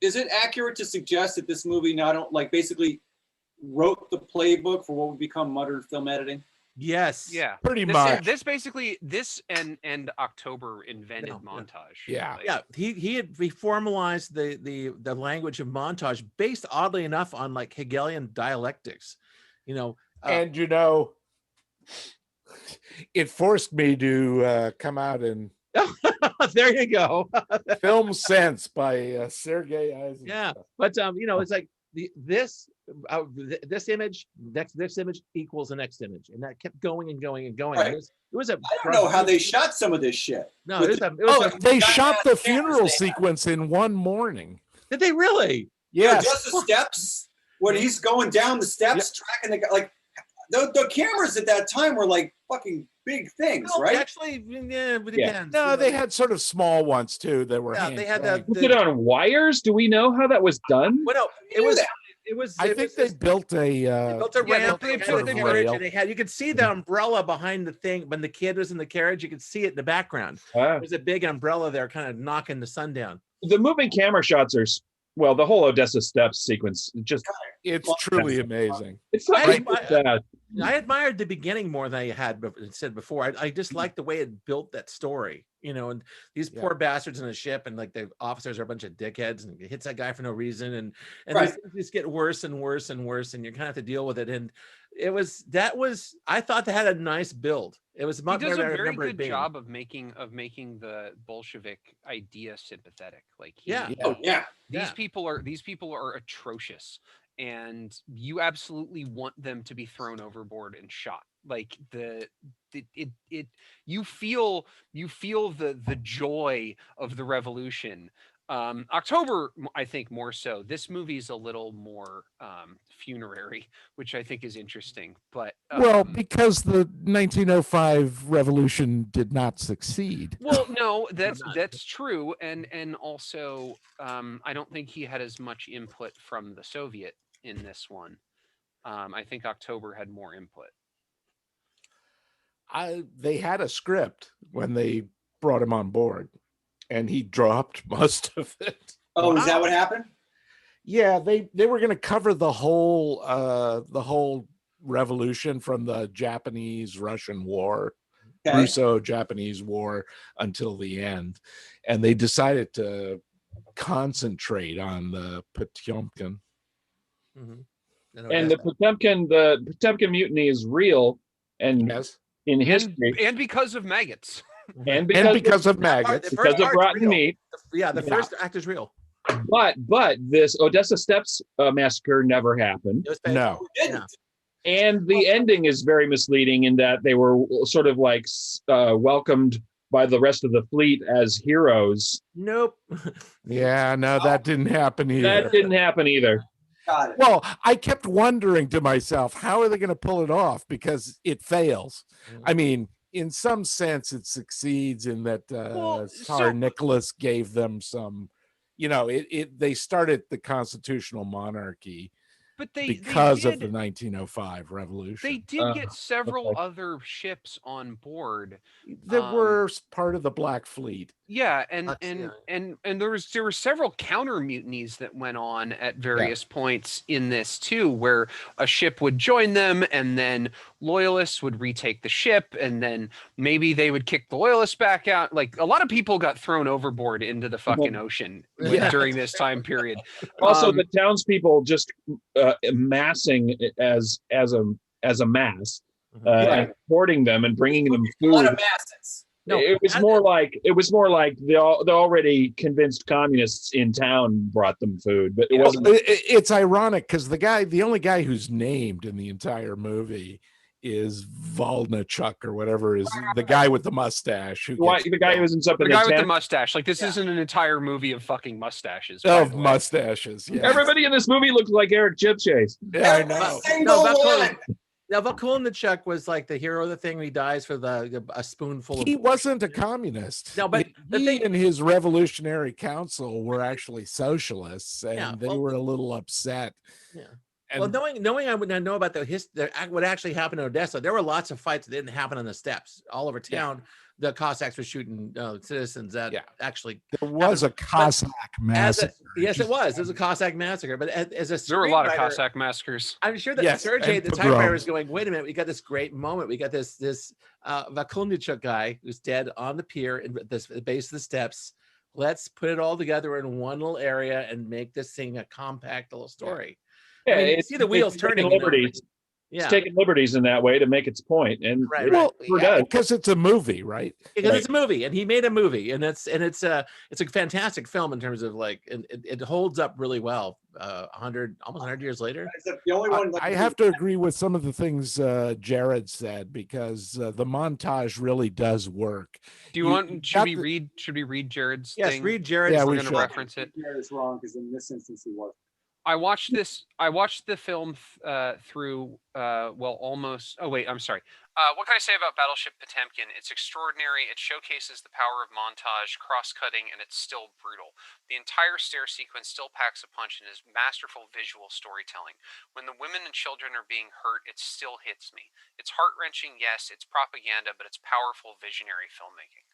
is it accurate to suggest that this movie basically wrote the playbook for what would become modern film editing? Yes. Yeah. Pretty much. This basically and October invented montage. Yeah. He formalized the language of montage based, oddly enough, on like Hegelian dialectics. And it forced me to come out and there you go. Film Sense by Sergei Eisenstein. Yeah, but it's like this image, this image equals the next image, and that kept going and going and going. Right. It was a. I don't know how they shot some of this shit. No, they shot the funeral sequence in one morning. Did they really? Yes. Just the steps when he's going down the steps, tracking the guy. Like the cameras at that time were like fucking big things, right? Actually, yeah, it depends. No, they had sort of small ones too. That were. Yeah, they had that. Was it on wires? Do we know how that was done? Well, no, it was. I think they built a. Ramp. They built a carriage, rail. and they had. You could see the umbrella behind the thing when the kid was in the carriage. You could see it in the background. There's a big umbrella there, kind of knocking the sun down. The moving camera shots are, well, the whole Odessa Steps sequence it's truly amazing. It's not bad. I admired the beginning more than I had said before. I just liked the way it built that story, and these poor bastards in a ship, and like the officers are a bunch of dickheads, and it hits that guy for no reason, and right. these get worse and worse and worse, and you kind of have to deal with it. And I thought they had a nice build. It was much he does better a than I very remember it good being. job of making the Bolshevik idea sympathetic. Like these people are atrocious, and you absolutely want them to be thrown overboard and shot. Like you feel the joy of the revolution. October, I think more so. This movie's a little more funerary, which I think is interesting. But because the 1905 revolution did not succeed. Well, no, that's true, and also I don't think he had as much input from the Soviet in this one. I think October had more input. They had a script when they brought him on board, and he dropped most of it. Oh, is that what happened? Yeah, they were going to cover the whole revolution from the Japanese-Russian War, Russo-Japanese War, until the end, and they decided to concentrate on the Potёmkin. Mm-hmm. And the Potemkin mutiny is real, and in history, and because of maggots. And because of maggots, because of rotten meat. The first act is real. But this Odessa Steps massacre never happened. No. And the ending is very misleading in that they were sort of like welcomed by the rest of the fleet as heroes. Nope. Yeah, no, that didn't happen either. That didn't happen either. Got it. Well, I kept wondering to myself, how are they going to pull it off? Because it fails. I mean, in some sense, it succeeds in that Tsar Nicholas gave them some, they started the constitutional monarchy. But they of the 1905 revolution. They did get several other ships on board that were part of the Black Fleet. Yeah, and there were several counter mutinies that went on at various points in this too, where a ship would join them, and then loyalists would retake the ship, and then maybe they would kick the loyalists back out. Like a lot of people got thrown overboard into the fucking ocean during this time period. Also, the townspeople just massing as a mass, and supporting them and bringing them food. A lot of masses. No, it was more like the already convinced communists in town brought them food, but it wasn't. It's ironic because the only guy who's named in the entire movie is Volnachuk or whatever is the guy with the mustache. The guy who ends up in the guy with the mustache. Like this isn't an entire movie of fucking mustaches. Of mustaches. Yeah. Everybody in this movie looks like Eric Chipchase. Yeah, I know. Now, Volnachuk was like the hero of the thing. He dies for a spoonful of. He wasn't a communist. No, but he and his revolutionary council were actually socialists, and they were a little upset. Yeah. And knowing I would not know about what actually happened in Odessa, there were lots of fights that didn't happen on the steps all over town. the Cossacks were shooting citizens. That actually there was a Cossack massacre. Yes, it was. There was a Cossack massacre. But as a there were a lot of Cossack massacres. I'm sure that Sergei, the typewriter, was going, wait a minute, we got this great moment. We got this Vakulnichuk guy who's dead on the pier at the base of the steps. Let's put it all together in one little area and make this thing a compact little story. Yeah, I mean, you see the wheels turning. Liberties. It's taking liberties in that way to make its point, and because it's a movie, right? Because it's a movie, and he made a movie, and it's a fantastic film in terms of like, and it holds up really well. Almost 100 years later. The only one I have to agree with some of the things Jared said, because the montage really does work. Do you want? Should we read Jared's thing? Yes, read Jared's. Yeah, we're going to reference it. Jared is wrong because in this instance he was. I watched the film through almost. Oh wait, I'm sorry. What can I say about Battleship Potemkin? It's extraordinary. It showcases the power of montage, cross-cutting, and it's still brutal. The entire stair sequence still packs a punch and is masterful visual storytelling. When the women and children are being hurt, it still hits me. It's heart-wrenching, yes. It's propaganda, but it's powerful, visionary filmmaking.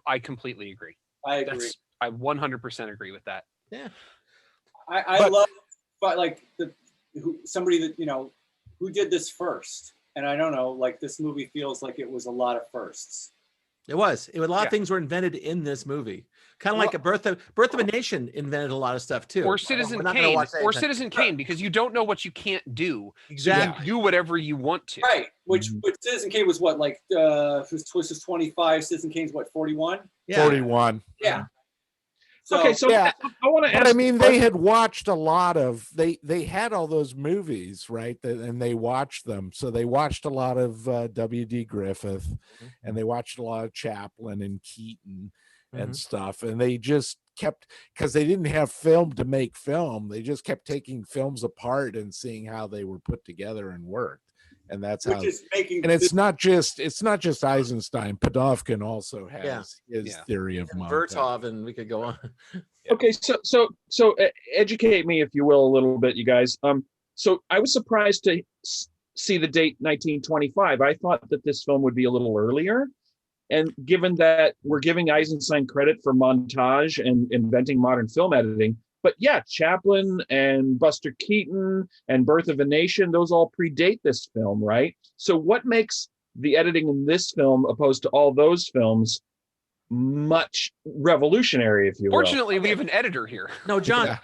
I completely agree. I agree. I 100% agree with that. Yeah. I love, but like somebody that who did this first, and I don't know, like this movie feels like it was a lot of firsts. It was. A lot of things were invented in this movie, kind of like a Birth of a Nation invented a lot of stuff too. Or Citizen Kane, because you don't know what you can't do. Exactly. So you do whatever you want to. Right. Which Citizen Kane was what, like was 25. Citizen Kane's what, 41? Yeah. 41. Yeah. So, I want to ask. But I mean, they had watched a lot of. They had all those movies, right? And they watched them. So they watched a lot of W.D. Griffith, and they watched a lot of Chaplin and Keaton and stuff. And they just kept, because they didn't have film to make film. They just kept taking films apart and seeing how they were put together and worked. And that's how. And it's not just Eisenstein. Potёmkin also has his theory of montage. Vertov, and we could go on. Okay, so educate me, if you will, a little bit, you guys. So I was surprised to see the date 1925. I thought that this film would be a little earlier. And given that we're giving Eisenstein credit for montage and inventing modern film editing, but yeah, Chaplin and Buster Keaton and Birth of a Nation, those all predate this film, right? So what makes the editing in this film, opposed to all those films, much revolutionary, if you will? Fortunately, we have an editor here. No, John,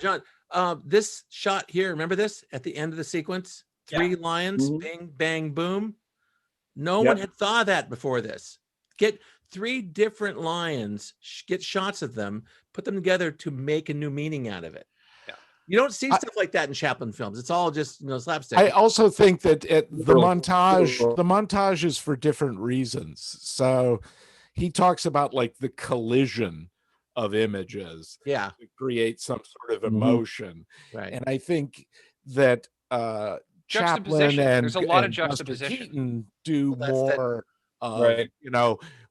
this shot here, remember this at the end of the sequence? 3 lions, bing, bang, boom. No one had thought of that before this. Get 3 different lions, get shots of them, put them together to make a new meaning out of it. Yeah. You don't see stuff like that in Chaplin films. It's all just slapstick. I also think that the montage is for different reasons. So he talks about like the collision of images to create some sort of emotion. Right. And I think that Chaplin and there's a lot of Buster juxtaposition. Keaton do more.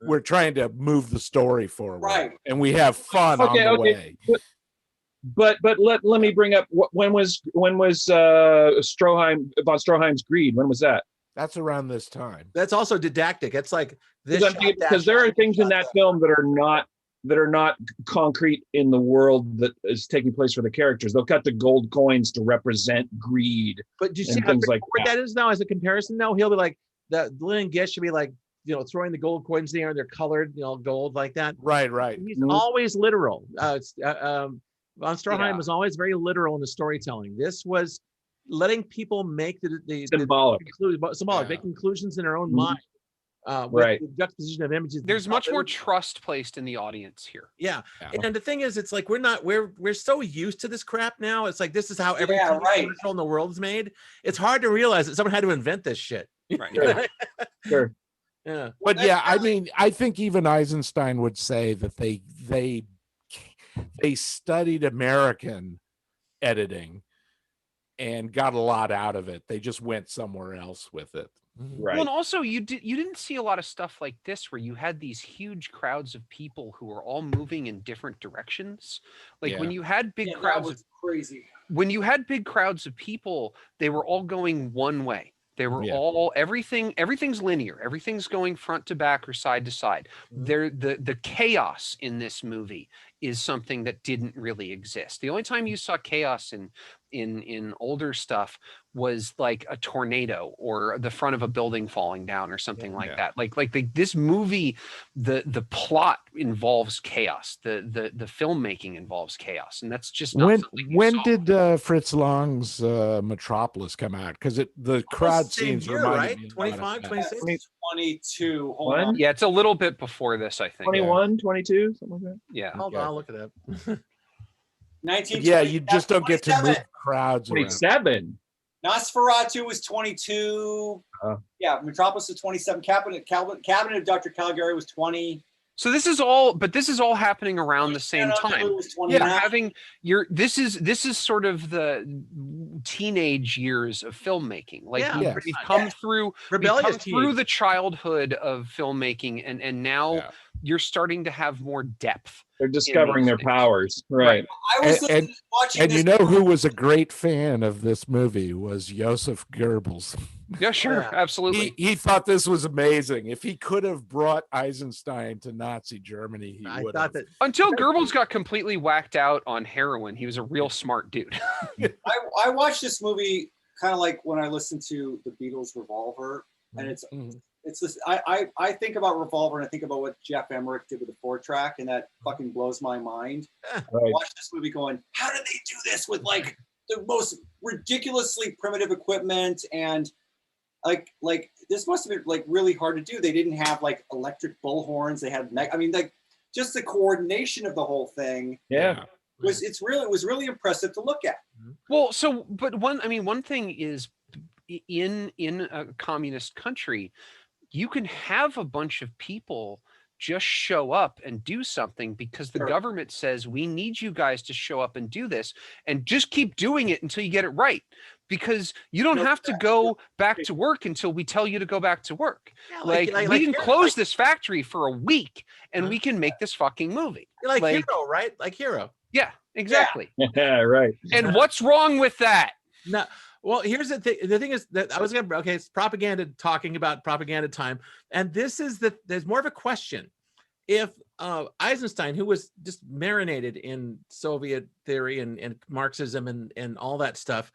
We're trying to move the story forward, right? And we have fun on the way. But let me bring up when was Stroheim von Stroheim's Greed? When was that? That's around this time. That's also didactic. It's like this because there are things in that film that are not concrete in the world that is taking place for the characters. They'll cut the gold coins to represent greed. But do you see how things like that is now as a comparison? Now he'll be like the Lillian Gish should be like, throwing the gold coins in the air and they're colored, gold like that. Right. He's always literal. Von Stroheim was always very literal in the storytelling. This was letting people make the symbolic, make conclusions in their own mind. With the juxtaposition of images. There's much more trust placed in the audience here. Yeah. And the thing is, it's like we're so used to this crap now. It's like this is how every commercial in the world is made. It's hard to realize that someone had to invent this shit. Right. Sure. Yeah. But I mean, I think even Eisenstein would say that they studied American editing and got a lot out of it. They just went somewhere else with it. Right. Well, and also you didn't see a lot of stuff like this where you had these huge crowds of people who were all moving in different directions. Like when you had big crowds, that was crazy. When you had big crowds of people, they were all going one way. They were all everything's linear. Everything's going front to back or side to side. The chaos in this movie is something that didn't really exist. The only time you saw chaos in older stuff was like a tornado or the front of a building falling down or something like that. This movie, the plot involves chaos. The filmmaking involves chaos, and that's just not when did Fritz Lang's Metropolis come out? Because the crowd scenes reminded me 25, 26, 22. Hold on. Yeah, it's a little bit before this, I think. 21, 22, something like that. Yeah. Hold on, I'll look it up. 19. Yeah, you just don't get to move crowds around. 27. Nosferatu was 22. Yeah, Metropolis was 27. Cabinet of Dr. Caligari was 20. So this is all happening around the same time. This is sort of the teenage years of filmmaking. We've come through the childhood of filmmaking, and now you're starting to have more depth. They're discovering their powers, right? I was watching and you know who was a great fan of this movie was Joseph Goebbels. Yeah, sure, absolutely. He thought this was amazing. If he could have brought Eisenstein to Nazi Germany, he would have. Until Goebbels got completely whacked out on heroin, he was a real smart dude. I watched this movie kind of like when I listened to the Beatles' Revolver, and it's this. I think about Revolver and I think about what Jeff Emmerich did with the 4-track, and that fucking blows my mind. I watched this movie going, how did they do this with like the most ridiculously primitive equipment, and like this must have been like really hard to do. They didn't have like electric bullhorns. They had like just the coordination of the whole thing. Yeah. It was really impressive to look at. Well, but one thing is in a communist country, you can have a bunch of people just show up and do something because the government says we need you guys to show up and do this, and just keep doing it until you get it right, because you don't have to go back to work until we tell you to go back to work. We can close this factory for a week and we can make this fucking movie. Like Hero, right? Like Hero. Yeah, exactly. Yeah, right. And what's wrong with that? No. Well, here's the thing. The thing is that I was going to, it's propaganda, talking about propaganda time. And this is there's more of a question. If Eisenstein, who was just marinated in Soviet theory and Marxism and all that stuff,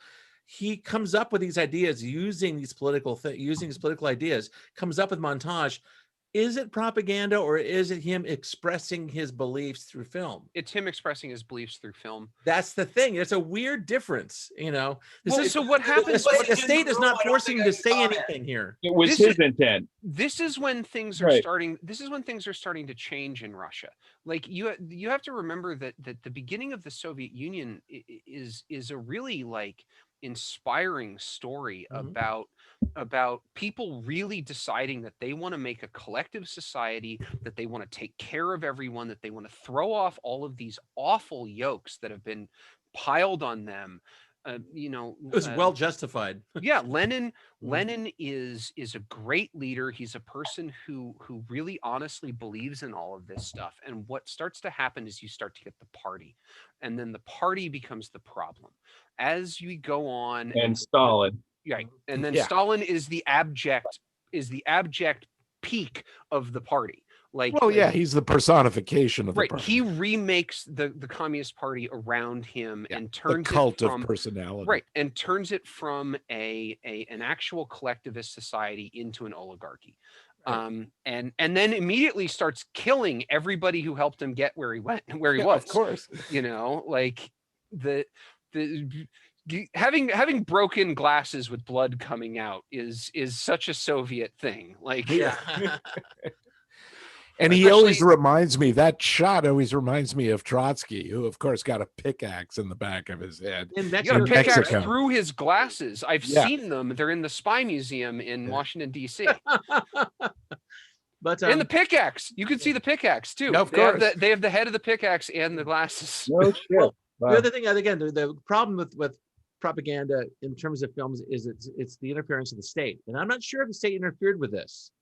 he comes up with these ideas using these political ideas, comes up with montage. Is it propaganda or is it him expressing his beliefs through film? It's him expressing his beliefs through film. That's the thing. It's a weird difference, you know. So what happens? The state is not forcing him to say anything here. It was his intent. This is when things are starting. This is when things are starting to change in Russia. Like you have to remember that the beginning of the Soviet Union is a really like inspiring story about people really deciding that they want to make a collective society, that they want to take care of everyone, that they want to throw off all of these awful yokes that have been piled on them. It was well justified. Yeah, Lenin is a great leader. He's a person who really honestly believes in all of this stuff. And what starts to happen is you start to get the party, and then the party becomes the problem as you go on. And Stalin. Right. And then Stalin is the abject peak of the party. He's the personification of the party. He remakes the Communist Party around him and turns the cult of personality. Right. And turns it from an actual collectivist society into an oligarchy. Right. And then immediately starts killing everybody who helped him get where he was. Of course. Having broken glasses with blood coming out is such a Soviet thing. And he always reminds me, that shot always reminds me of Trotsky, who of course got a pickaxe in the back of his head. You got a pickaxe through his glasses. I've seen them. They're in the Spy Museum in Washington, D.C. But and the pickaxe, you can see the pickaxe too. Of course. They have the head of the pickaxe and the glasses. No shit. Well, the other thing, again, the problem with propaganda in terms of films is it's the interference of the state, and I'm not sure if the state interfered with this.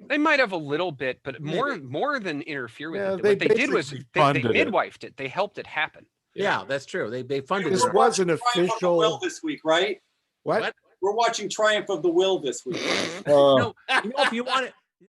They might have a little bit, but more than interfere with it. Yeah, What they did was they midwifed it. They helped it happen. Yeah, that's true. They funded This it. was an official this week, right? What? We're watching Triumph of the Will this week. No, if you want it,